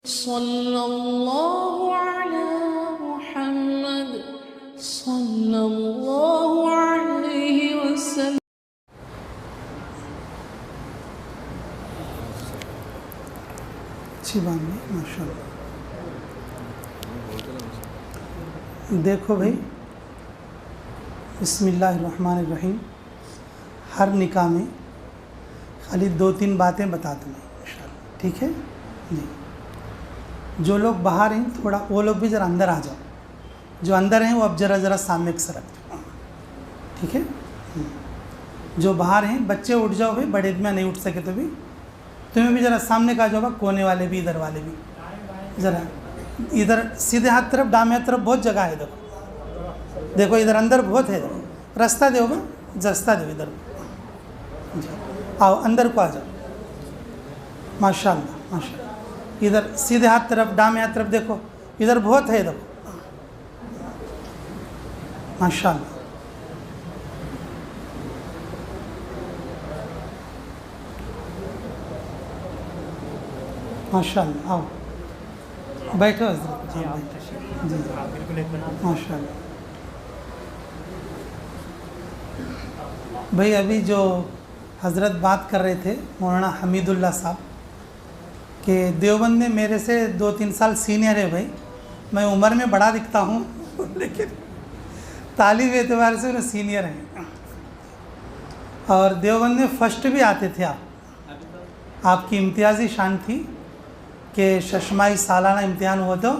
सल्लल्लाहु अला मुहम्मद सल्लल्लाहु अलैहि वसल्लम। अच्छी बात नहीं, माशाअल्लाह। देखो भाई, बिस्मिल्लाहिर्रहमानिर्रहीम। हर निकाह में खाली 2-3 बातें बता दूँ इंशाअल्लाह, ठीक है जी। जो लोग बाहर हैं थोड़ा वो लोग भी ज़रा अंदर आ जाओ, जो अंदर हैं वो अब ज़रा सामने की तरफ, ठीक है। जो बाहर हैं बच्चे उठ जाओ भाई, बड़े में नहीं उठ सके तो भी तुम्हें भी ज़रा सामने का जाओ, कोने वाले भी, इधर वाले भी ज़रा इधर सीधे हाथ तरफ, दाएं हाथ तरफ बहुत जगह है। देखो इधर अंदर बहुत है, रास्ता दोगे, रास्ता दो इधर, आओ अंदर को आ जाओ। माशाअल्लाह माशाअल्लाह। इधर सीधे हाथ तरफ, दाएं हाथ तरफ देखो, इधर बहुत है, देखो माशाअल्लाह। माशाअल्लाह, आओ बैठो हज़रत जी, जी माशाअल्लाह। भाई अभी जो हज़रत बात कर रहे थे मौलाना हमीदुल्लाह साहब कि देवबंद में मेरे से 2-3 साल सीनियर है भाई, मैं उम्र में बड़ा दिखता हूँ लेकिन तालीम एतबार से उन्हें सीनियर हैं। और देवबंद में फर्स्ट भी आते थे आप, आपकी इम्तियाज़ी शान थी कि शशमाही सालाना इम्तिहान हुआ तो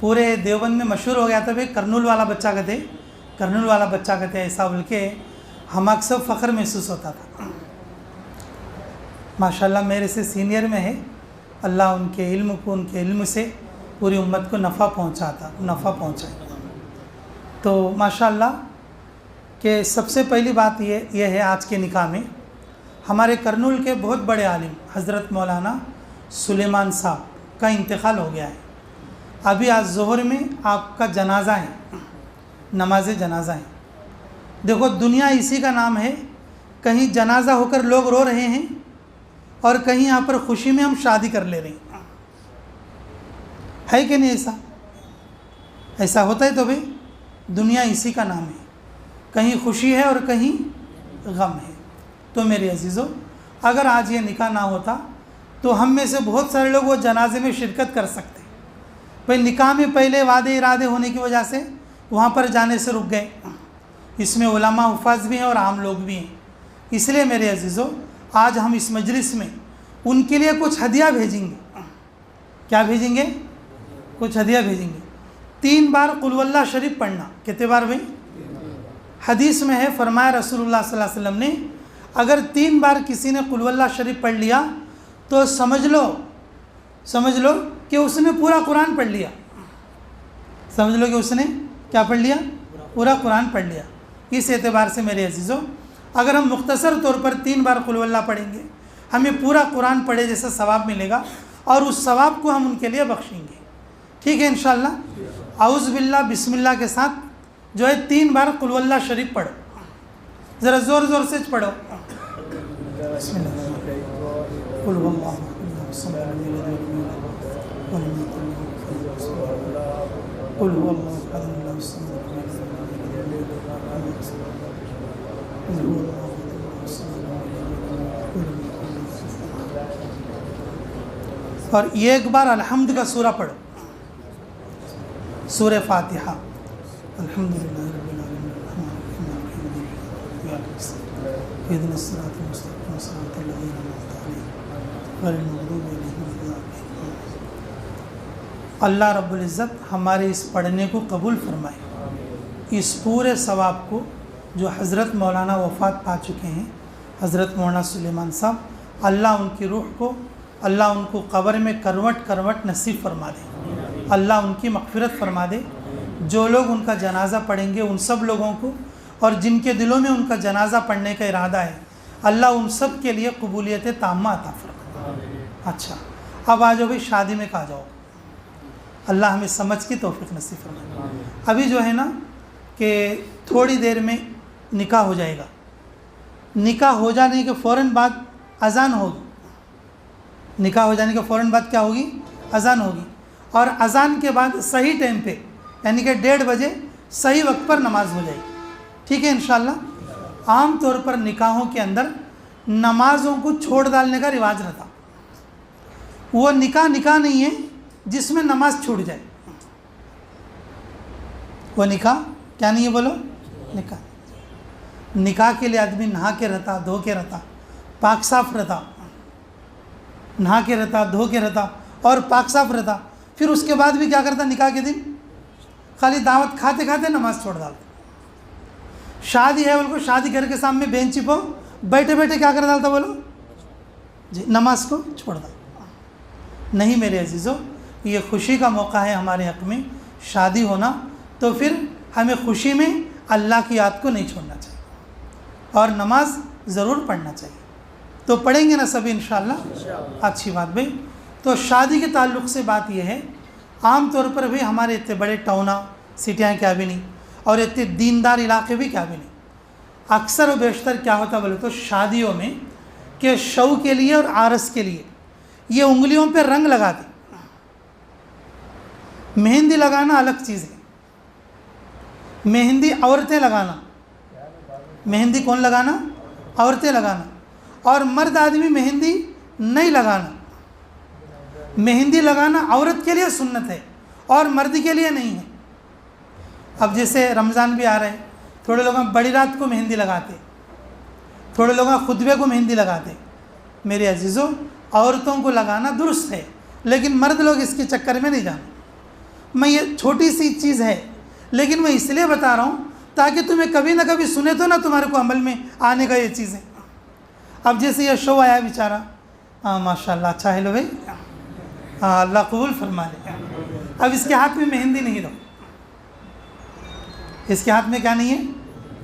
पूरे देवबंद में मशहूर हो गया था भाई, कर्नूल वाला बच्चा कहते, कर्नूल वाला बच्चा कहते, ऐसा बोल के हम अक्सर फ़ख्र महसूस होता था। माशाल्लाह मेरे से सीनियर में है, अल्लाह उनके इल्म को, उनके इल्म से पूरी उम्मत को नफ़ा पहुँचाए। तो माशाल्लाह कि सबसे पहली बात ये है आज के निकाह में हमारे कर्नूल के बहुत बड़े आलिम हज़रत मौलाना सुलेमान साहब का इंतकाल हो गया है। अभी आज ज़ोहर में आपका जनाज़ा है, नमाज जनाज़ा है। देखो दुनिया इसी का नाम है, कहीं जनाज़ा होकर लोग रो रहे हैं और कहीं यहाँ पर खुशी में हम शादी कर ले रहे हैं, है कि नहीं? ऐसा होता है। तो भाई दुनिया इसी का नाम है, कहीं खुशी है और कहीं गम है। तो मेरे अजीज़ों, अगर आज ये निकाह ना होता तो हम में से बहुत सारे लोग वो जनाजे में शिरकत कर सकते। भाई निकाह में पहले वादे इरादे होने की वजह से वहाँ पर जाने से रुक गए। इसमें उलमा हुफ़ाज़ भी हैं और आम लोग भी हैं। इसलिए मेरे अजीज़ों, आज हम इस मजलिस में उनके लिए कुछ हदिया भेजेंगे। क्या भेजेंगे? कुछ हदिया भेजेंगे। 3 बार कुल वल्लाह शरीफ पढ़ना। कितने बार भाई? हदीस में है, फरमाया रसूलुल्लाह सल्लल्लाहु अलैहि वसल्लम ने, अगर 3 बार किसी ने कुल वल्लाह शरीफ पढ़ लिया तो समझ लो कि उसने पूरा कुरान पढ़ लिया। समझ लो कि उसने क्या पढ़ लिया? पूरा कुरान पढ़ लिया। इस एतबार से मेरे अजीज़ों, अगर हम मुख्तसर तौर पर 3 बार कुल वल्लाह पढ़ेंगे, हमें पूरा कुरान पढ़े जैसा सवाब मिलेगा और उस सवाब को हम उनके लिए बख्शेंगे। ठीक है इंशाअल्लाह। औज़ बिल्लाह बिस्मिल्लाह के साथ जो है 3 बार कुल वल्लाह शरीफ पढ़ो, ज़रा ज़ोर से पढ़ो। बिस्मिल्लाह। कुल वल्लाह और एक बार अल्हम्द का सूरा पढ़ो, सूरह फातिहा। अल्हम्दुलिल्लाह रब्बिल आलमीन इहदिनस सिरातल मुस्तक़ीम सिरातल लज़ीना अनअमता अलैहिम गैरिल मग़दूबि अलैहिम वला। अल्लाह रब्बुल इज़्ज़त हमारे इस पढ़ने को कबूल फरमाए। इस पूरे सवाब को जो हज़रत मौलाना वफ़ात पा चुके हैं, हज़रत मौलाना सुलेमान साहब, अल्लाह उनकी रूह को, अल्लाह उनको कब्र में करवट नसीब फरमा दे, अल्लाह उनकी मग़फ़िरत फरमा दे। जो लोग उनका जनाज़ा पढ़ेंगे उन सब लोगों को, और जिनके दिलों में उनका जनाज़ा पढ़ने का इरादा है, अल्लाह उन सब के लिए कबूलियत ताम्मा अता फरमा। अच्छा, अब आ जाओ भाई शादी में कहा जाओ, अल्लाह हमें समझ की तौफ़ीक़ नसीब फरमाए। अभी जो है ना कि थोड़ी देर में निकाह हो जाएगा। निकाह हो जाने के फ़ौरन बाद अज़ान होगी। निकाह हो जाने के फ़ौरन बाद क्या होगी? अज़ान होगी, और अज़ान के बाद सही टाइम पे यानी कि 1:30 बजे सही वक्त पर नमाज हो जाएगी। ठीक है इंशाअल्लाह। आम तौर पर निकाहों के अंदर नमाज़ों को छोड़ डालने का रिवाज रहता। वो निकाह नहीं है जिसमें नमाज छूट जाए। वो निकाह क्या नहीं है बोलो? निकाह के लिए आदमी नहा के रहता, धो के रहता, पाक साफ रहता, नहा के रहता, धो के रहता और पाक साफ रहता। फिर उसके बाद भी क्या करता? निकाह के दिन खाली दावत खाते खाते नमाज छोड़ डालता। शादी है बोलो, शादी घर के सामने बेंच पर बैठे बैठे क्या कर डालता बोलो जी? नमाज को छोड़ डालता। नहीं मेरे अजीज़ों, ये खुशी का मौका है हमारे हक़ में शादी होना, तो फिर हमें खुशी में अल्लाह की याद को नहीं छोड़ना चाहिए और नमाज ज़रूर पढ़ना चाहिए। तो पढ़ेंगे ना सभी इंशाअल्लाह। अच्छी बात भाई। तो शादी के ताल्लुक़ से बात यह है, आम तौर पर भी हमारे इतने बड़े टाउना सिटियाँ क्या भी नहीं और इतने दीनदार इलाके भी क्या भी नहीं, अक्सर व बेशतर क्या होता बोले तो शादियों में कि शौ के लिए और आरस के लिए ये उंगलियों पे रंग लगाते। मेहंदी लगाना अलग चीज़ है, मेहंदी औरतें लगाना, मेहंदी कौन लगाना? औरतें लगाना। और मर्द आदमी मेहंदी नहीं लगाना। मेहंदी लगाना औरत के लिए सुन्नत है और मर्द के लिए नहीं है। अब जैसे रमज़ान भी आ रहे हैं, थोड़े लोग बड़ी रात को मेहंदी लगाते, थोड़े लोग खुतबे को मेहंदी लगाते। मेरे अजीज़ों, औरतों को लगाना दुरुस्त है, लेकिन मर्द लोग इसके चक्कर में नहीं जाना। मैं ये छोटी सी चीज़ है, लेकिन मैं इसलिए बता रहा हूँ ताकि तुम्हें कभी ना कभी सुने तो ना तुम्हारे को अमल में आने का ये चीज़ है। अब जैसे ये शो आया बेचारा, हाँ माशाल्लाह, अच्छा है लो भाई, हाँ अल्लाह कबूल फरमा ले। अब इसके हाथ में मेहंदी नहीं दो, इसके हाथ में क्या नहीं है?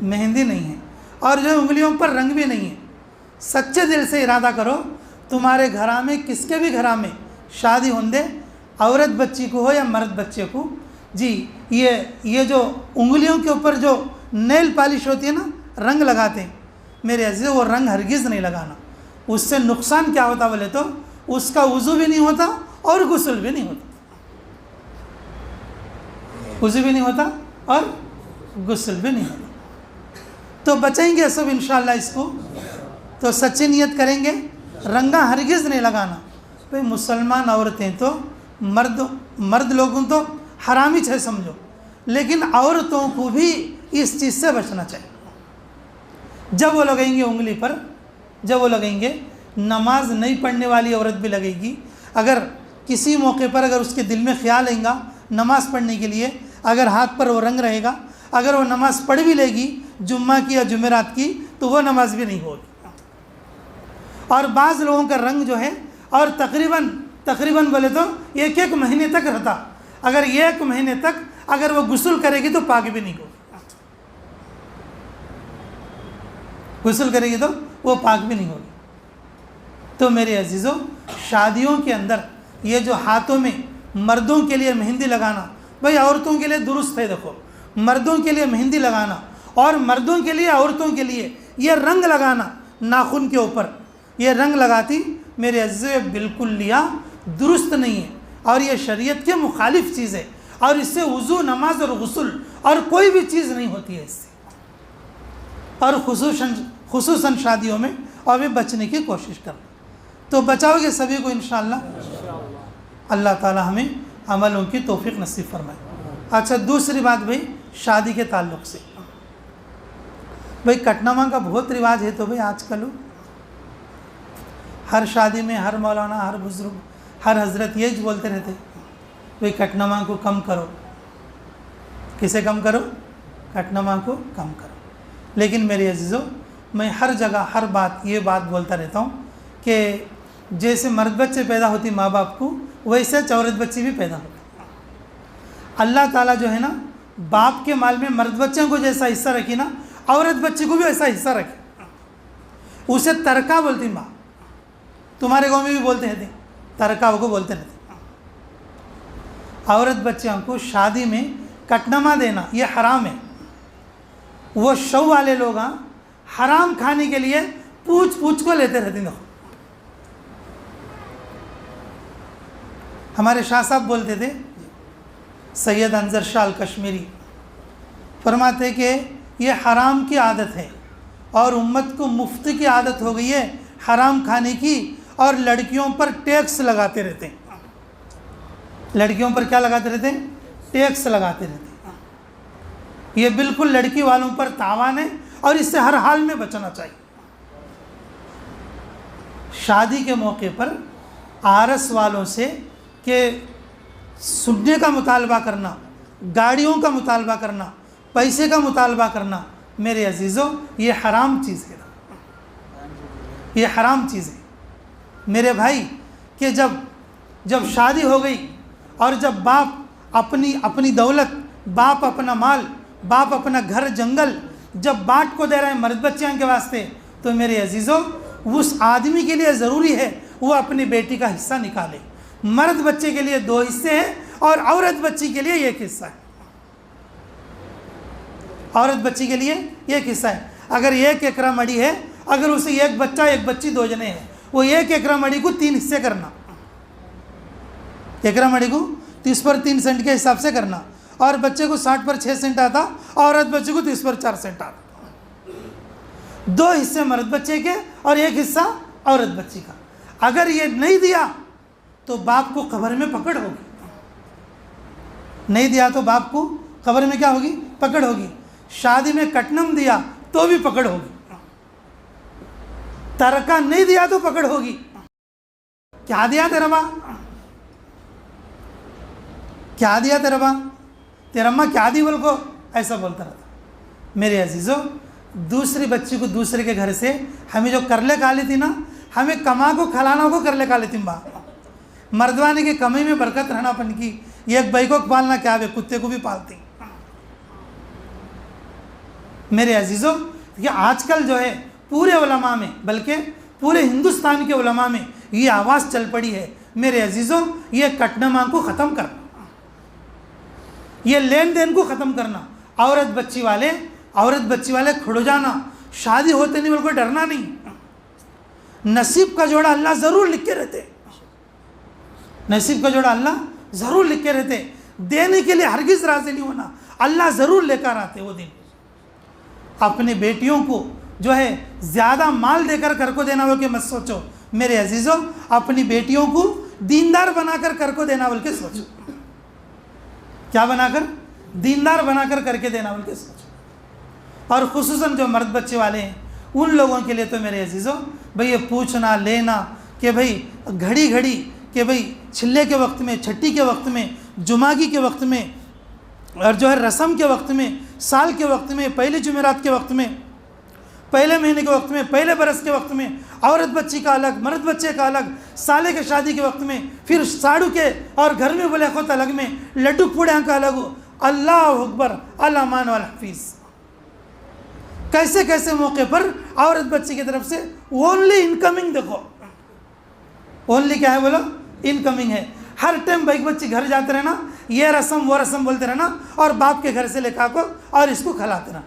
मेहंदी नहीं है, और जो उंगलियों पर रंग भी नहीं है। सच्चे दिल से इरादा करो, तुम्हारे घरा में किसके भी घरा में शादी होंदे, औरत बच्ची को हो या मर्द बच्चे को जी, ये जो उंगलियों के ऊपर जो नेल पॉलिश होती है ना, रंग लगाते हैं, मेरे अजीज़ वो रंग हरगिज़ नहीं लगाना। उससे नुकसान क्या होता बोले तो उसका वज़ू भी नहीं होता और गुस्ल भी नहीं होता, वज़ू भी नहीं होता और गुस्ल भी नहीं होता। तो बचेंगे सब इंशाअल्लाह इसको। तो सच्ची नियत करेंगे, रंगा हरगिज़ नहीं लगाना। भाई मुसलमान औरतें तो मर्द लोगों तो हरामी है समझो, लेकिन औरतों को भी इस चीज़ से बचना चाहिए। जब वो लगेंगे उंगली पर, जब वो लगेंगे, नमाज नहीं पढ़ने वाली औरत भी लगेगी। अगर किसी मौके पर अगर उसके दिल में ख्याल आएगा नमाज़ पढ़ने के लिए, अगर हाथ पर वो रंग रहेगा, अगर वो नमाज़ पढ़ भी लेगी जुम्मा की या जुमेरात की, तो वो नमाज भी नहीं होगी। और बाज़ लोगों का रंग जो है, और तकरीबन बोले तो 1 महीने तक रहता। अगर 1 महीने तक अगर वो गुस्ल करेगी तो पाक भी नहीं होगी, गुस्ल करेगी तो वो पाक भी नहीं होगी। तो मेरे अजीज़ों, शादियों के अंदर ये जो हाथों में मर्दों के लिए मेहंदी लगाना, भाई औरतों के लिए दुरुस्त है। देखो, मर्दों के लिए मेहंदी लगाना और मर्दों के लिए, औरतों के लिए ये रंग लगाना नाखून के ऊपर, ये रंग लगाती मेरे अजीज़ बिल्कुल लिया दुरुस्त नहीं है और ये शरीयत के मुखालिफ चीज़ है। और इससे वज़ू, नमाज और गुस्ल और कोई भी चीज़ नहीं होती है इससे। और खुसूसन शादियों में और भी बचने की कोशिश करना। तो बचाओगे सभी को इंशाअल्लाह। अल्लाह ताला हमें अमलों की तौफीक नसीब फरमाए। अच्छा, दूसरी बात भाई शादी के ताल्लुक़ से, भाई कटनामा का बहुत रिवाज है। तो भाई आजकल हर शादी में हर मौलाना, हर बुज़ुर्ग, हर हज़रत ये बोलते रहते, भाई कटनामा को कम करो। किसे कम करो? कटनामा को कम करो। लेकिन मेरे अजीज़ों, मैं हर जगह हर बात ये बात बोलता रहता हूँ कि जैसे मर्द बच्चे पैदा होती माँ बाप को, वैसे औरत बच्ची भी पैदा होती। अल्लाह ताला जो है ना, बाप के माल में मर्द बच्चों को जैसा हिस्सा रखी ना, औरत बच्ची को भी वैसा हिस्सा रखे। उसे तरका बोलती माँ, तुम्हारे गाँव में भी बोलते हैं तरका को बोलते रहते। औरत बच्चियों को शादी में कटनामा देना ये हराम है। वो शौ वाले लोग हराम खाने के लिए पूछ पूछ को लेते रहते। देखो हमारे शाह साहब बोलते थे, सैयद अंजर शाह अल कश्मीरी फरमाते कि ये हराम की आदत है और उम्मत को मुफ्त की आदत हो गई है हराम खाने की, और लड़कियों पर टैक्स लगाते रहते हैं। लड़कियों पर क्या लगाते रहते हैं? टैक्स लगाते रहते हैं। ये बिल्कुल लड़की वालों पर तावान है और इससे हर हाल में बचना चाहिए। शादी के मौके पर आरस वालों से कि सुनने का मुतालबा करना, गाड़ियों का मुतालबा करना, पैसे का मुतालबा करना, मेरे अजीज़ों ये हराम चीज़ है, ये हराम चीज़ है मेरे भाई। कि जब शादी हो गई और जब बाप अपनी दौलत, बाप अपना माल, बाप अपना घर जंगल जब बांट को दे रहे हैं मर्द बच्चियों के वास्ते, तो मेरे अजीज़ों उस आदमी के लिए ज़रूरी है वो अपनी बेटी का हिस्सा निकाले। मर्द बच्चे के लिए 2 हिस्से हैं और औरत बच्ची के लिए 1 हिस्सा है। औरत बच्ची के लिए 1 हिस्सा है। अगर 1 एकरा मड़ी है, अगर उसे 1 बच्चा 1 बच्ची 2 जने हैं, वो 1 एकरा मड़ी को 3 हिस्से करना, एकरा मड़ी को 30 पर 3 सेंट के हिसाब से करना, और बच्चे को 60 पर 6 सेंट आता, औरत बच्चे को 30 पर 4 सेंट आता। 2 हिस्से मर्द बच्चे के और 1 हिस्सा औरत बच्ची का। अगर ये नहीं दिया तो बाप को कब्र में पकड़ होगी, नहीं दिया तो बाप को कब्र में क्या होगी? पकड़ होगी। शादी में कटनम दिया तो भी पकड़ होगी, तरका नहीं दिया तो पकड़ होगी। क्या दिया तेरा बा? क्या दिया तेरा बा? तेरा अम्मा क्या दी बोल को ऐसा बोलता रहता। मेरे अजीज़ों, दूसरी बच्ची को दूसरे के घर से हमें जो करले खा ली थी ना, हमें कमा को खिलाना को करले खा लेती बा। मर्दवानी की कमाई में बरकत रहना अपन की। एक भाई को पालना क्या है, कुत्ते को भी पालती। मेरे अजीज़ों, ये आजकल जो है पूरे उलमा में, बल्कि पूरे हिंदुस्तान के उलमा में ये आवाज़ चल पड़ी है, मेरे अजीज़ों ये कटनमा को ख़त्म करना, ये लेन देन को ख़त्म करना। औरत बच्ची वाले खड़ो जाना, शादी होते नहीं बिल्कुल डरना नहीं। नसीब का जोड़ा अल्लाह ज़रूर लिख के रहते, नसीब का जोड़ा अल्लाह ज़रूर लिख के रहते। देने के लिए हरगिज़ राज़ी नहीं होना, अल्लाह ज़रूर लेकर आते वो दिन। अपनी बेटियों को जो है ज़्यादा माल देकर घर को देना बोल के मत सोचो मेरे अजीज़ों, अपनी बेटियों को दीनदार बनाकर घर को देना बोल के सोचो। क्या बनाकर? दीनदार बनाकर करके देना बोल के सोचो। और खुसूसन जो मर्द बच्चे वाले हैं उन लोगों के लिए तो मेरे अजीज़ों भाई ये पूछना लेना कि भाई घड़ी घड़ी कि भाई छिल्ले के वक्त में, छठी के वक्त में, जुमागी के वक्त में, और जो है रस्म के वक्त में, साल के वक्त में, पहली जुमेरात के वक्त में, पहले महीने के वक्त में, पहले बरस के वक्त में, औरत बच्ची का अलग, मर्द बच्चे का अलग, साले के शादी के वक्त में, फिर साड़ू के और घर में बोले खुद अलग में, लड्डू पूड़िया का अलग हो। अल्लाह अकबर, अल्लाह मान वाल हफीज़। कैसे कैसे मौके पर औरत बच्ची की तरफ से ओनली इनकमिंग देखो, ओनली क्या है बोलो? इनकमिंग है। हर टाइम भाई बच्ची घर जाते रहना, ये रस्म वो रस्म बोलते रहना, और बाप के घर से लेकर को और इसको खिलाते रहना।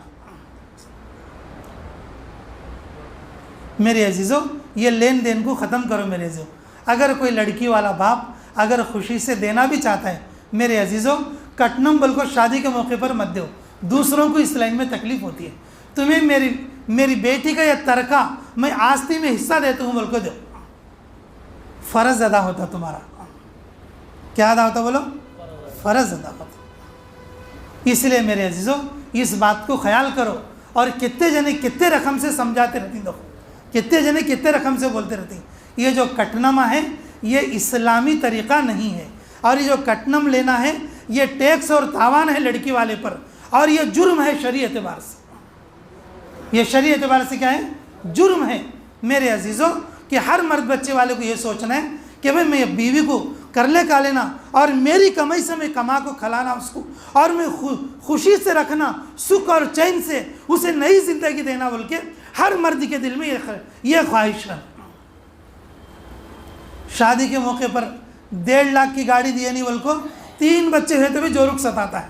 मेरे अजीज़ों, ये लेन देन को ख़त्म करो मेरे अजीज़ों। अगर कोई लड़की वाला बाप अगर खुशी से देना भी चाहता है मेरे अजीज़ों, कटनम बल को शादी के मौके पर मत दो। दूसरों को इस लाइन में तकलीफ़ होती है। तुम्हें मेरी बेटी का यह तरका मैं आस्ती में हिस्सा देता हूँ बोल को दो, फ़र्ज़ अदा होता तुम्हारा। क्या अदा होता बोलो? फ़र्ज़ अदा होता। इसलिए मेरे अजीज़ों इस बात को ख्याल करो। और कितने जने कितने रकम से समझाते रहती, देखो कितने जने कितने रकम से बोलते रहती। ये जो कटनमा है ये इस्लामी तरीक़ा नहीं है, और ये जो कटनम लेना है ये टैक्स और तावान है लड़की वाले पर, और ये जुर्म है शरीयत एतबार से। ये शरीयत एतबार से क्या है? जुर्म है मेरे अजीज़ों। कि हर मर्द बच्चे वाले को ये सोचना है कि भाई मैं बीवी को कर ले का लेना और मेरी कमाई से मैं कमा को खिलाना उसको, और मैं खुशी से रखना, सुख और चैन से उसे नई ज़िंदगी देना बोल के हर मर्द के दिल में ये ख्वाहिश है। शादी के मौके पर 1.5 लाख की गाड़ी दिए नहीं बोल को 3 बच्चे हुए तो भी जोरुक सताता है।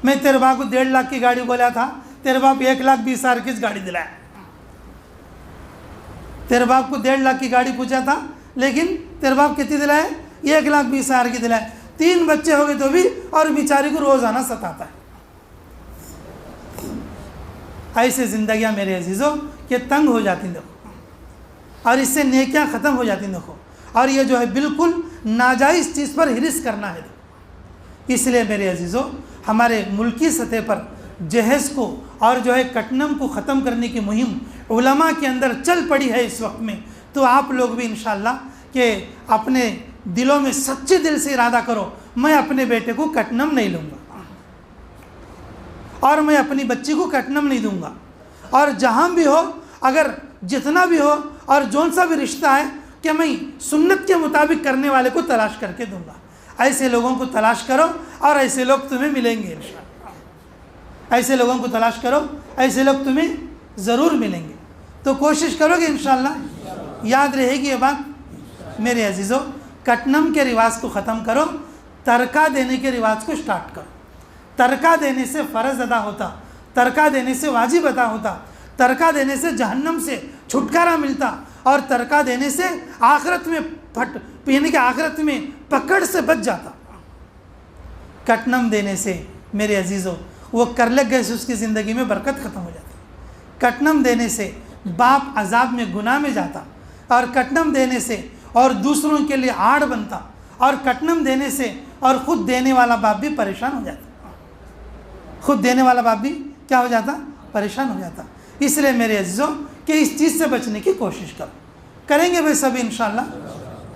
मैं तेरे बाप को 1.5 लाख की गाड़ी बोला था, तेरे बाप 1,20,000 की गाड़ी दिलाया। तेरे बाप को 1.5 लाख की गाड़ी पूछा था, लेकिन तेरे बाप कितनी दिलाए? 1,20,000 की दिलाए, 3 बच्चे हो गए तो भी, और बेचारी को रोज़ाना सताता है। ऐसे ज़िंदगियाँ मेरे अजीज़ों के तंग हो जाती देखो, और इससे नेकियां ख़त्म हो जाती देखो। और ये जो है बिल्कुल नाजायज़ चीज़ पर हिरिस करना है। इसलिए मेरे अजीज़ों, हमारे मुल्की सतह पर जहेज़ को और जो है कटनम को ख़त्म करने की मुहिम उलमा के अंदर चल पड़ी है इस वक्त में। तो आप लोग भी इंशाअल्लाह कि अपने दिलों में सच्चे दिल से इरादा करो, मैं अपने बेटे को कटनम नहीं लूँगा और मैं अपनी बच्ची को कटनम नहीं दूंगा, और जहाँ भी हो, अगर जितना भी हो और जौन सा भी रिश्ता है, कि मैं सुन्नत के मुताबिक करने वाले को तलाश करके दूंगा। ऐसे लोगों को तलाश करो और ऐसे लोग तुम्हें मिलेंगे इंशाअल्लाह। ऐसे लोगों को तलाश करो, ऐसे लोग तुम्हें ज़रूर मिलेंगे। तो कोशिश करोगे इंशाअल्लाह। याद रहेगी ये बात मेरे अजीज़ों, कटनम के रिवाज को ख़त्म करो, तरका देने के रिवाज को स्टार्ट करो। तरका देने से फ़र्ज़ अदा होता, तरका देने से वाजिब अदा होता, तरका देने से जहन्नम से छुटकारा मिलता, और तरका देने से आखिरत में यानी कि आखिरत में पकड़ से बच जाता। कटनम देने से मेरे अजीज़ों, वो कर लग गए से उसकी ज़िंदगी में बरकत ख़त्म हो जाती। कटनम देने से बाप अजाब में गुनाह में जाता, और कटनम देने से और दूसरों के लिए आड़ बनता, और कटनम देने से और ख़ुद देने वाला बाप भी परेशान हो जाता। खुद देने वाला बाप भी क्या हो जाता, परेशान हो जाता। इसलिए मेरे अजीज़ों कि इस चीज़ से बचने की कोशिश करो, करेंगे भाई सभी इंशाअल्लाह।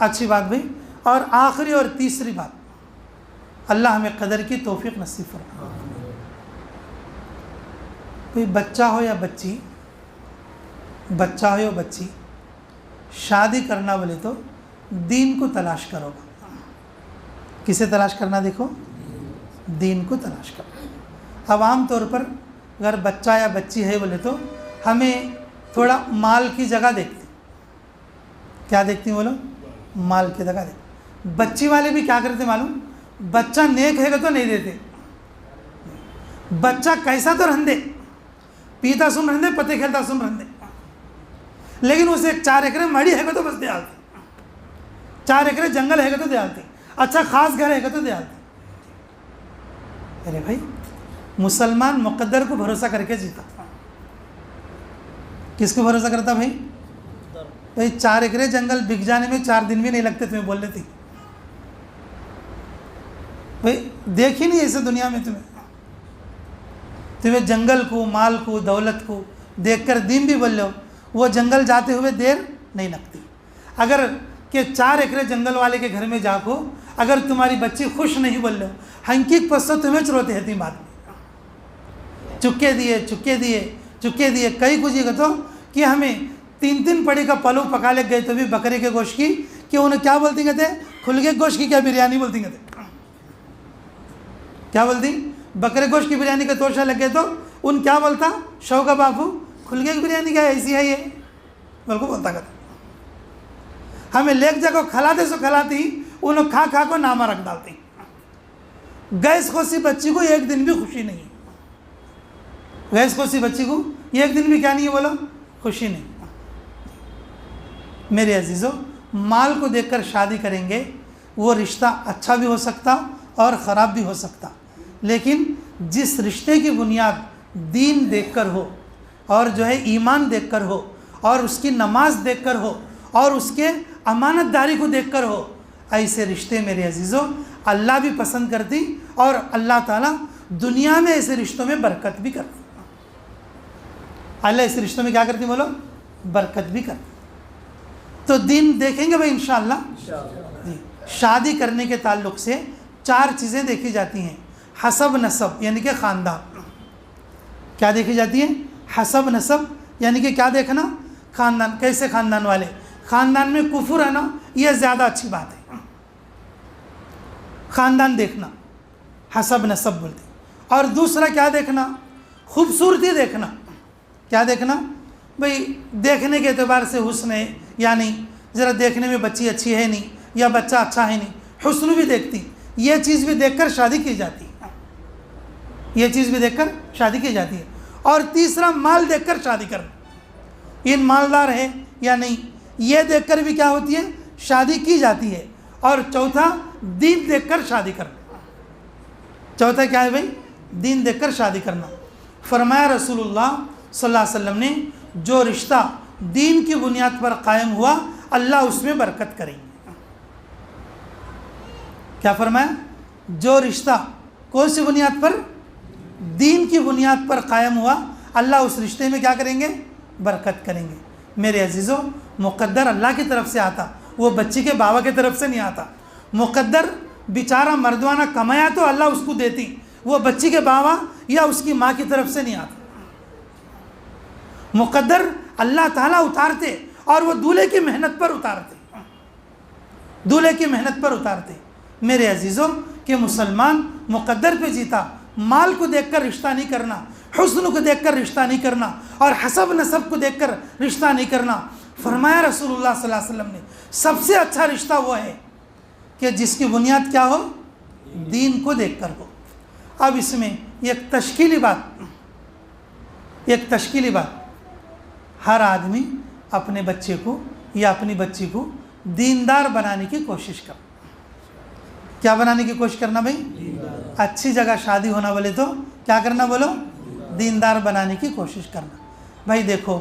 अच्छी बात भाई। और आखिरी और तीसरी बात, अल्लाह हमें कदर की तौफीक नसीब फरमाए। कोई बच्चा हो या बच्ची, बच्चा हो या बच्ची, शादी करना बोले तो दीन को तलाश करो। किसे तलाश करना, देखो दीन को तलाश करो। अब आम तौर पर अगर बच्चा या बच्ची है बोले तो हमें थोड़ा माल की जगह देखती, क्या देखती बोलो, माल की जगह देखती। बच्ची वाले भी क्या करते मालूम, बच्चा नेक है तो नहीं देते, बच्चा कैसा तो रहने दे, पीता सुन रहने दे, पते खेलता सुन रहने दे, लेकिन उसे 4 एकड़ मड़ी है तो बस दे आते, 4 एकड़ जंगल है तो दे आते, अच्छा खास घर है तो दे आते। अरे भाई, मुसलमान मुक़द्दर को भरोसा करके जीता। किसको भरोसा करता भाई? भाई 4 एकड़ जंगल बिक जाने में 4 दिन भी नहीं लगते तुम्हें बोल लेती। भाई देख ही नहीं ऐसे दुनिया में तुम्हें जंगल को, माल को, दौलत को देखकर दीन भी बोल लो, वो जंगल जाते हुए देर नहीं लगती। अगर के 4 एकड़ जंगल वाले के घर में जाको, अगर तुम्हारी बच्ची खुश नहीं बोल लो, हंकी पसो तुम्हें चरोते हैं बात में, चुक्के दिए चुक्के दिए चुक्के दिए, कई कुछ ये तो कि हमें 3-3 पड़ी का पलू पका ले गए तो भी बकरे के गोश्त की, कि उन्हें क्या बोलती कहते, खुलगे गोश्त की क्या बिरयानी बोलती कहते, क्या बोलती, बकरे गोश्त की बिरयानी का तोशा लग गए तो उन क्या बोलता, शौका बाबू खुलगे की बिरयानी क्या ऐसी है ये, बिल्कुल बोलता कहता। हमें लेक जाकर खिलाते सो खिलाती, उन्हें खा खा को नामा रख डालती। गैस खोसी बच्ची को एक दिन भी खुशी नहीं, गैस खोसी बच्ची को एक दिन भी क्या नहीं है बोलो, खुशी नहीं। मेरे अजीज़ों, माल को देखकर शादी करेंगे, वो रिश्ता अच्छा भी हो सकता और ख़राब भी हो सकता, लेकिन जिस रिश्ते की बुनियाद दीन देखकर हो और जो है ईमान देखकर हो और उसकी नमाज देखकर हो और उसके अमानतदारी को देखकर हो, ऐसे रिश्ते मेरे अजीज़ों अल्लाह भी पसंद करती और अल्लाह ताला दुनिया में ऐसे रिश्तों में बरकत भी करती। अल्लाह इस रिश्तों में क्या करती बोलो, बरकत भी करती। तो दिन देखेंगे भाई इंशाअल्लाह। जी, शादी करने के ताल्लुक़ से 4 चीज़ें देखी जाती हैं। हसब नसब यानी कि ख़ानदान, क्या देखी जाती है, हसब नसब यानी कि क्या देखना, ख़ानदान, कैसे ख़ानदान वाले, ख़ानदान में कुफर है ना, ये ज़्यादा अच्छी बात है, ख़ानदान देखना हसब नसब बोलते। और दूसरा क्या देखना, खूबसूरती देखना। क्या देखना भाई, देखने के एतबार से हुस्न है या नहीं, ज़रा देखने में बच्ची अच्छी है नहीं या बच्चा अच्छा है नहीं, हुस्न भी देखती, ये चीज़ भी देखकर शादी की जाती है, ये चीज़ भी देखकर शादी की जाती है। और तीसरा माल देखकर शादी करना, इन मालदार है या नहीं, ये देखकर भी क्या होती है, शादी की जाती है। और चौथा दीन देखकर शादी करना। चौथा क्या है भाई? दीन देखकर शादी करना। फरमाया रसूलुल्लाह सल्लल्लाहु अलैहि वसल्लम ने, जो रिश्ता दीन की बुनियाद पर कायम हुआ अल्लाह उसमें बरकत करेंगे। क्या फरमाया? जो रिश्ता कौन सी बुनियाद पर? दीन की बुनियाद पर कायम हुआ अल्लाह उस रिश्ते में क्या करेंगे? बरकत करेंगे। मेरे अजीज़ों, मुक़द्दर अल्लाह की तरफ से आता, वो बच्ची के बाबा की तरफ से नहीं आता। मुक़द्दर बेचारा मर्दवाना कमाया तो अल्लाह उसको देती, वो बच्ची के बाबा या उसकी माँ की तरफ से नहीं आता। मुक़द्दर अल्लाह ताला उतारते और वो दूल्हे की मेहनत पर उतारते, दूल्हे की मेहनत पर उतारते। मेरे अजीज़ों कि मुसलमान मुक़द्दर पे जीता, माल को देखकर रिश्ता नहीं करना, हुस्न को देखकर रिश्ता नहीं करना और हसब नसब को देखकर रिश्ता नहीं करना। फरमाया रसूलुल्लाह सल्लल्लाहु अलैहि वसल्लम ने, सबसे अच्छा रिश्ता वो है कि जिसकी बुनियाद क्या हो? दीन को देखकर हो। अब इसमें एक तश्कीली बात, हर आदमी अपने बच्चे को या अपनी बच्ची को दीनदार बनाने की कोशिश कर। क्या बनाने की कोशिश करना भाई? अच्छी जगह शादी होना बोले तो क्या करना बोलो? दीनदार बनाने की कोशिश करना। भाई देखो,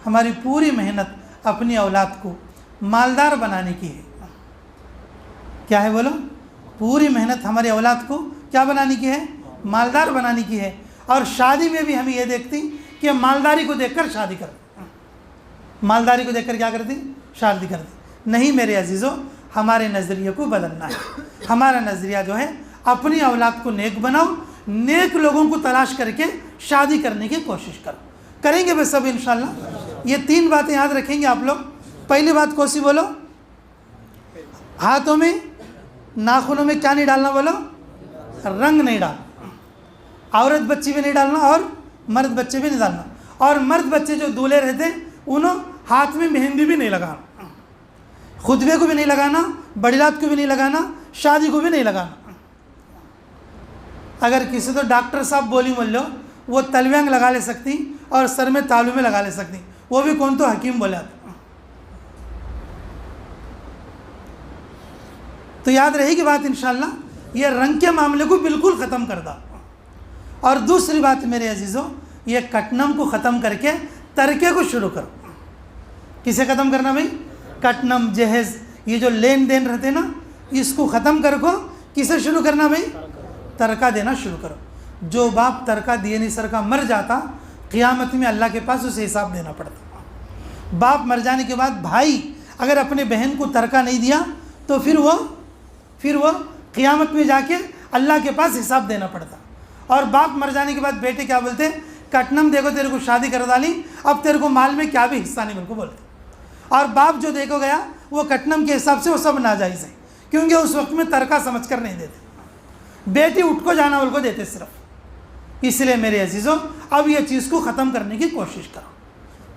हमारी पूरी मेहनत अपनी औलाद को मालदार बनाने की है। क्या है बोलो? पूरी मेहनत हमारी औलाद को क्या बनाने की है? मालदार बनाने की है। और शादी में भी हम ये देखती कि मालदारी को देखकर शादी करते, मालदारी को देखकर क्या करती? शादी करती। नहीं मेरे अजीज़ों, हमारे नज़रिए को बदलना है। हमारा नज़रिया जो है, अपनी औलाद को नेक बनाओ, नेक लोगों को तलाश करके शादी करने की कोशिश करो। करेंगे वे सब इंशाल्लाह। ये 3 बातें याद रखेंगे आप लोग। पहली बात कौन सी बोलो? हाथों में नाखूनों में क्या नहीं डालना बोलो? रंग नहीं डालना। औरत बच्ची भी नहीं डालना और मर्द बच्चे भी नहीं डालना। और मर्द बच्चे जो दूल्हे रहते हैं उन्होंने हाथ में मेहंदी भी नहीं लगाना, खुतबे को भी नहीं लगाना, बड़ी रात को भी नहीं लगाना, शादी को भी नहीं लगाना। अगर किसी तो डॉक्टर साहब बोली बोल लो, वो तलव्यांग लगा ले सकती और सर में तालू में लगा ले सकती, वो भी कौन तो हकीम बोले आते। तो याद रहेगी बात इंशाल्लाह, ये रंग के मामले को बिल्कुल ख़त्म कर दो। और दूसरी बात मेरे अजीज़ों, ये कटनम को ख़त्म करके तरके को शुरू करो। किसे ख़त्म करना भाई? कटनम जहेज़, ये जो लेन देन रहते ना, इसको ख़त्म कर को किसे शुरू करना भाई? तरका देना शुरू करो। जो बाप तरका दिए नहीं सर का मर जाता, क़ियामत में अल्लाह के पास उसे हिसाब देना पड़ता। बाप मर जाने के बाद भाई अगर अपने बहन को तरका नहीं दिया तो फिर वो क़ियामत में जाके अल्लाह के पास हिसाब देना पड़ता। और बाप मर जाने के बाद बेटे क्या बोलते? कटनम देखो तेरे को शादी कर डाली, अब तेरे को माल में क्या भी हिस्सा नहीं बिल्कुल बोलते। और बाप जो देखो गया वो कटनम के हिसाब से वो सब नाजायज़ है, क्योंकि उस वक्त में तरका समझ कर नहीं देते, बेटी उठ को जाना उनको देते सिर्फ। इसलिए मेरे अजीज़ों, अब ये चीज़ को ख़त्म करने की कोशिश करो।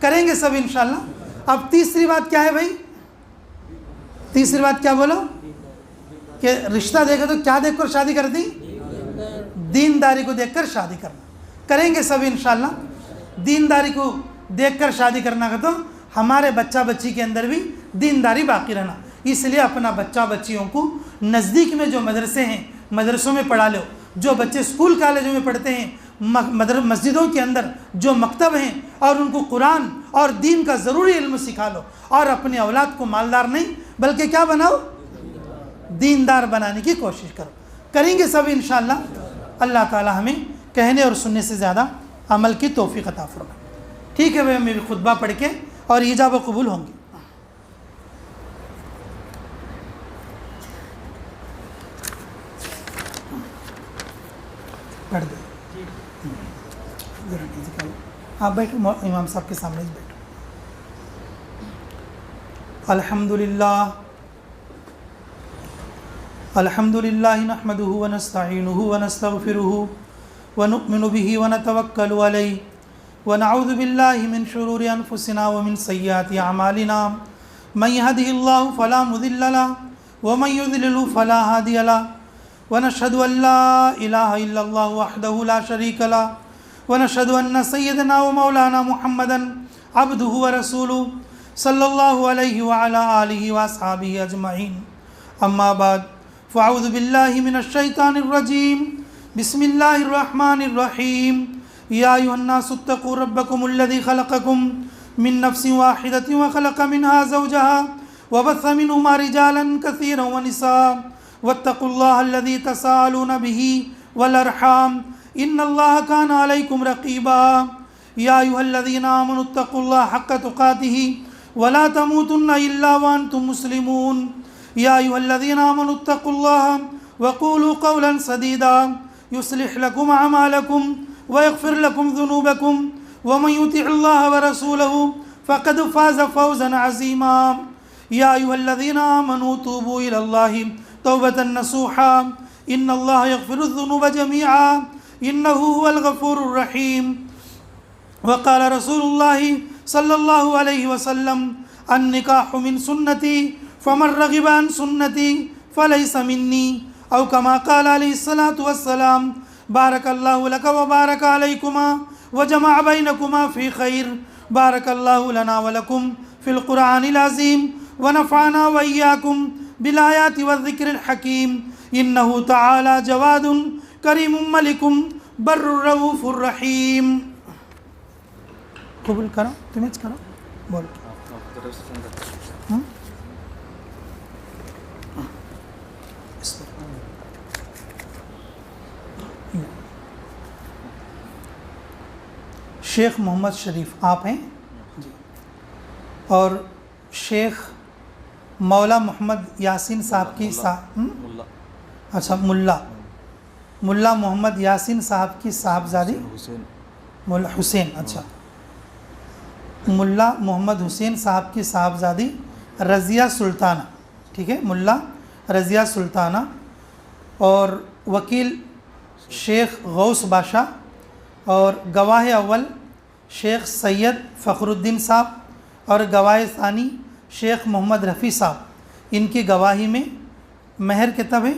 करेंगे सब इंशाल्लाह। अब तीसरी बात क्या है भाई? तीसरी बात क्या बोलो? कि रिश्ता देखो तो क्या देखकर शादी कर दी? दीनदारी को देखकर शादी करना। करेंगे सब इंशाल्लाह। दीनदारी को देखकर शादी करना का तो हमारे बच्चा बच्ची के अंदर भी दीनदारी बाकी रहना। इसलिए अपना बच्चा बच्चियों को नज़दीक में जो मदरसे हैं, मदरसों में पढ़ा लो। जो बच्चे स्कूल कॉलेजों में पढ़ते हैं, मस्जिदों के अंदर जो मकतब हैं, और उनको कुरान और दीन का ज़रूरी इल्म सिखा लो। और अपनी औलाद को मालदार नहीं बल्कि क्या बनाओ? दीनदार बनाने की कोशिश करो। करेंगे सब इंशाल्लाह। अल्लाह ताला हमें कहने और सुनने से ज़्यादा अमल की तौफीक अता फरमाए। ठीक है भाई, मेरी खुतबा पढ़ के और इजाब कबूल होंगी। पढ़ दो आप बैठो, इमाम साहब के सामने बैठो। अल्हम्दुलिल्लाह अल्हम्दुलिल्लाह नहमदुहु व नस्तईनुहु व नस्तगफिरुहु व नु'मिनु बिही व नतवक्कलु अलैहि व नऊज़ु बिल्लाहि मिन शुरूरि अनफुसिना व मिन सय्यिआति अमालिना मन यहदिहिल्लाहु फला मुदिल्ल लहु व मन युद्लिलहु फला हादिय लहु व नशहदु अन ला इलाहा इल्लल्लाहु वहदहु ला शरीका लहु व नशहदु अन्न सय्यदना व मौलाना मुहम्मदन अब्दुहु व रसूलुहु सल्लल्लाहु अलैहि व अला आलिहि व अस्हाबिहि अजमईन। अम्मा बाद फ़अऊज़ु बिल्लाहि मिनश्शैतानिर्रजीम बिस्मिल्लाहिर्रहमानिर्रहीम या अय्युहन्नासुत्तक़ू रब्बकुमुल्लज़ी ख़लक़कुम मिन नफ्सिन वाहिदतिन व ख़लक़ मिनहा ज़ौजहा व बस्स मिनहुमा रिजालन कसीरन व निसाअ वत्तक़ुल्लाहल्लज़ी तसाअलून बिही वल अरहाम इन्नल्लाहा काना अलैकुम रक़ीबा या अय्युहल्लज़ीना आमनुत्तक़ुल्लाह हक़्क़ तुक़ातिही वला तमूतुन्ना इल्ला व अंतुम मुस्लिमून या अय्युहल्लज़ीना आमनुत्तक़ुल्लाह वक़ूलू क़ौलन सदीदा युस्लिह लकुम अमालकुम व यग़फ़िर लकुम ज़ुनूबकुम व मन युतिअल्लाह व रसूलहु फ़क़द फ़ाज़ फ़ौज़न अज़ीमा या अय्युहल्लज़ीना आमनू तूबू इलल्लाहि तौबतन नसूहा इन्नल्लाह यग़फ़िरुज़्ज़ुनूब जमीआ इन्नहु हुवल गफ़ूरुर रहीम वक़ाल रसूलुल्लाहि सल्लल्लाहु अलैहि वसल्लम अन्निकाहु मिन सुन्नती फमन रग़िब अन सुन्नती फ़लैस मिन्नी औ कमा क़ाल अलैहिस्सलातु वस्सलाम बारकल्लाहु लक व बारक अलैकुमा व जमअ बैनकुमा फ़ी खैर बारकल्लाहु लना व लकुम फ़िल क़ुरआनिल अज़ीम व नफ़अना व इय्याकुम बिल आयाति व ज़िक्रिल हकीम इन्नहु तआला जवादुन करीमुम मलिकुम बर्रुर रऊफ़ुर रहीम। कबूल करो, तुम्हें करो, बोल शेख मोहम्मद शरीफ आप हैं जी, और शेख मौला मोहम्मद यासीन साहब की अच्छा मुल्ला मोहम्मद यासीन साहब की साहबजादी मुल्ला हुसैन, अच्छा मुल्ला मोहम्मद हुसैन साहब की साहबजादी रज़िया सुल्ताना, ठीक है, मुल्ला रज़िया सुल्ताना, और वकील शेख गौस बाशा, और गवाह अव्वल शेख सैयद फ़खरुद्दीन साहब, और गवाह सानी शेख मोहम्मद रफ़ी साहब। इनकी गवाही में महर कितना है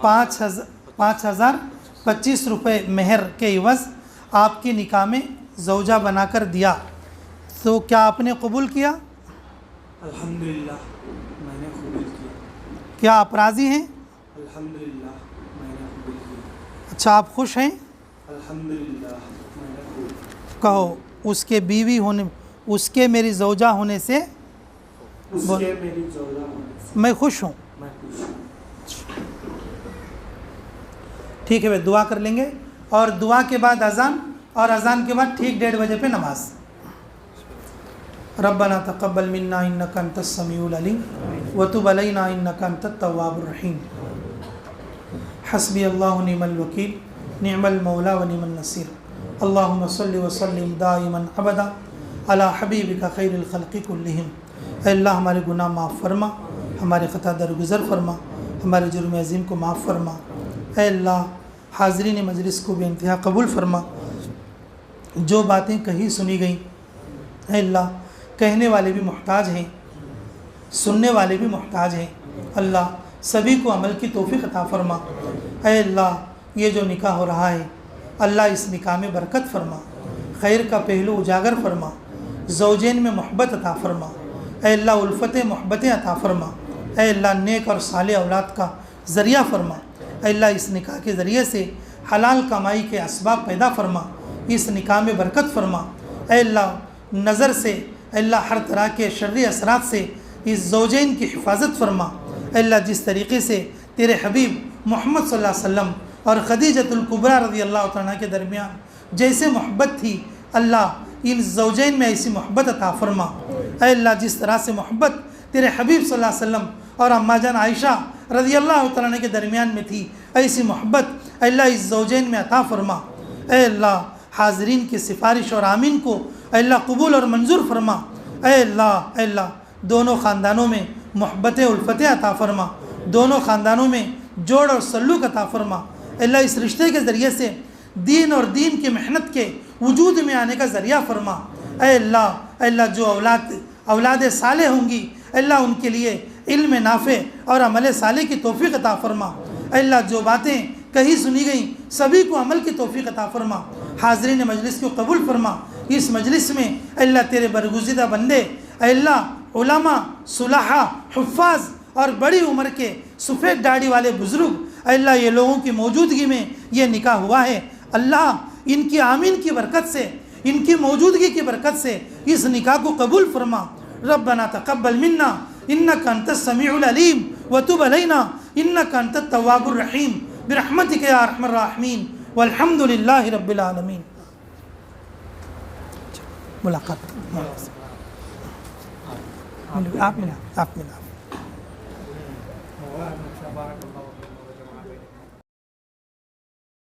5,025 रुपये महर के इवज़ आपकी निकाह में ज़ौजा बनाकर दिया, तो क्या आपने कबूल किया? अल्हम्दुलिल्लाह मैंने कबूल किया। क्या आप राज़ी हैं? अल्हम्दुलिल्लाह मैंने कबूल किया। अच्छा, आप खुश हैं? अल्हम्दुलिल्लाह मैंने कबूल किया। कहो उसके बीवी होने, उसके मेरी ज़ौजा होने से उसके मेरी ज़ौजा होने से मैं खुश हूँ। मैं खुश हूँ। ठीक है, वे दुआ कर लेंगे, और दुआ के बाद अज़ान, और अज़ान के बाद ठीक 1:30 बजे पे नमाज। रब्बना तक़ब्बल मिन्ना इन्नका अंतस समीउल अलीम व तुब अलैना इन्नका अंतत तव्वाबुर रहीम। हस्बी अल्लाहु निअमल वकील निअमल मौला व निअमन नसीर। अल्लाहुम्मा सल्लि व सल्लिम दाइमन अबदा अला हबीबिका खैरिल खल्क़ि कुल्लिहिम। अल्लाह हमारे गुनाह माफ़ फरमा, हमारे ख़ता दरगुज़र फरमा, हमारे जुर्म अज़ीम को माफ़ फरमा। अल्लाह हाज़रीन मजलिस को बेइंतहा कबूल फरमा। जो बातें कही सुनी गई, अल्लाह कहने वाले भी मोहताज हैं, सुनने वाले भी मोहताज हैं। अल्लाह सभी को अमल की तौफ़ीक़ अता फरमा। अल्लाह ये जो निकाह हो रहा है, अल्लाह इस निकाह में बरकत फरमा, खैर का पहलू उजागर फरमा, ज़ौजैन में मोहब्बत अता फरमा। अल्लाह उल्फ़तें मोहब्बतें अता फरमा। अल्लाह नेक और साले औलाद का ज़रिया फरमा। अल्लाह इस निकाह के ज़रिए से हलाल कमाई के असबाब पैदा फरमा, इस निकाह में बरकत फरमा। अल्लाह नज़र से, अल्लाह हर तरह के शर्री असरात से इस ज़ौजैन की हिफाजत फरमा। अल्लाह जिस तरीक़े से तेरे हबीब मोहम्मद सल्लल्लाहु अलैहि वसल्लम और खदीजतुल कुबरा रज़ियल्लाहु तआला के दरमियान जैसे मोहब्बत थी, अल्लाह इन ज़ौजैन में ऐसी मोहब्बत अता फरमा। अल्लाह जिस तरह से मोहब्बत तेरे हबीब सल्लल्लाहु अलैहि वसल्लम और अम्मा जान आयशा रज़ियल्लाहु तआला के दरमियान में थी, ऐसी मोहब्बत अल्लाह इस ज़ौजैन में अता फरमा। अल्लाह हाज़रीन की सिफारिश और आमीन को अल्लाह कबूल और मंजूर फरमा। अल्लाह दोनों ख़ानदानों में मोहब्बत उल्फ़तें अता फरमा, दोनों ख़ानदानों में जोड़ और सल्लूक अता फरमा। अल्लाह इस रिश्ते के ज़रिए से दीन और दीन की मेहनत के वजूद में आने का ज़रिया फरमा। अल्लाह जो औलाद साले होंगी, अल्लाह उनके लिए इल्म नाफ़े और अमल साले की तौफ़ीक़ अता फरमा। अल्लाह जो बातें कही सुनी गई सभी को अमल की तौफ़ीक़ अता फरमा। हाज़रीन मजलिस को कबूल फरमा। इस मजलिस में अल्लाह तेरे बरगुज़िदा बंदे, अल्लाह उलमा, सुलहा, हुफ़्फ़ाज़ और बड़ी उम्र के सफ़ेद दाढ़ी वाले बुज़ुर्ग, अल्लाह ये लोगों की मौजूदगी में ये निकाह हुआ है, अल्लाह इनकी आमीन की बरकत से, इनकी मौजूदगी की बरकत से इस निकाह को कबूल फरमा। रब्बना तक़ब्बल मिन्ना इन्नका अंतस समीउल अलीम व तुब अलैना इन्नका अंतत तव्वाबुर रहीम बिरहमतिका या अरहमर राहिमीन वल्हम्दुलिल्लाहि रब्बिल आलमीन। मुलाकात आप मिला।